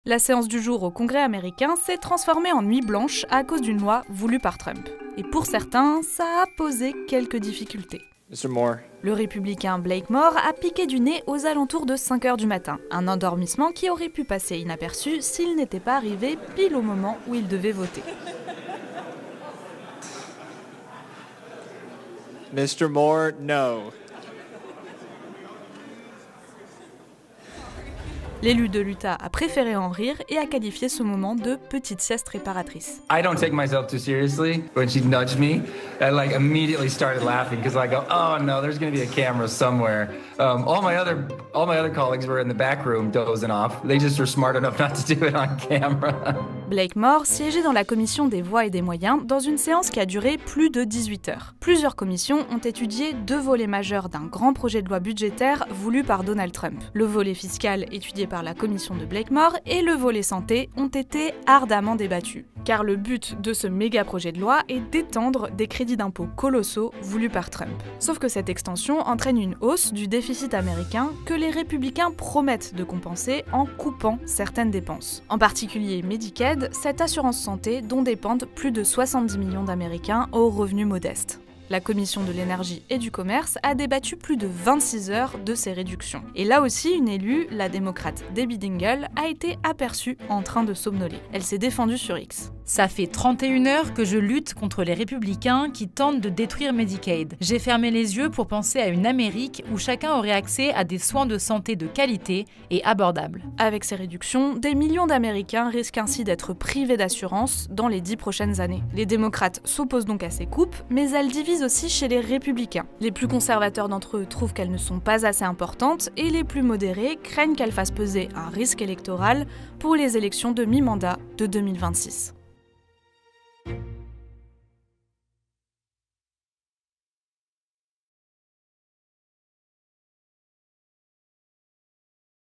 La séance du jour au Congrès américain s'est transformée en nuit blanche à cause d'une loi voulue par Trump. Et pour certains, ça a posé quelques difficultés. Mr. Moore. Le républicain Blake Moore a piqué du nez aux alentours de 5 h du matin. Un endormissement qui aurait pu passer inaperçu s'il n'était pas arrivé pile au moment où il devait voter. Mr. Moore, no. L'élu de l'Utah a préféré en rire et a qualifié ce moment de petite sieste réparatrice. I don't take myself too seriously. When she nudged me, I immediately started laughing because I go, oh no, there's going to be a camera somewhere. All my other colleagues were in the back room dozing off. They just were smart enough not to do it on camera. Blake Moore siégeait dans la commission des voies et des moyens dans une séance qui a duré plus de 18 heures. Plusieurs commissions ont étudié 2 volets majeurs d'un grand projet de loi budgétaire voulu par Donald Trump. Le volet fiscal étudié par la commission de Blake Moore et le volet santé ont été ardemment débattus. Car le but de ce méga projet de loi est d'étendre des crédits d'impôt colossaux voulus par Trump. Sauf que cette extension entraîne une hausse du déficit américain que les républicains promettent de compenser en coupant certaines dépenses. En particulier Medicaid, cette assurance santé dont dépendent plus de 70 millions d'Américains aux revenus modestes. La commission de l'énergie et du commerce a débattu plus de 26 heures de ces réductions. Et là aussi, une élue, la démocrate Debbie Dingell, a été aperçue en train de somnoler. Elle s'est défendue sur X. Ça fait 31 heures que je lutte contre les républicains qui tentent de détruire Medicaid. J'ai fermé les yeux pour penser à une Amérique où chacun aurait accès à des soins de santé de qualité et abordables. Avec ces réductions, des millions d'Américains risquent ainsi d'être privés d'assurance dans les 10 prochaines années. Les démocrates s'opposent donc à ces coupes, mais elles divisent aussi chez les républicains. Les plus conservateurs d'entre eux trouvent qu'elles ne sont pas assez importantes et les plus modérés craignent qu'elles fassent peser un risque électoral pour les élections de mi-mandat de 2026.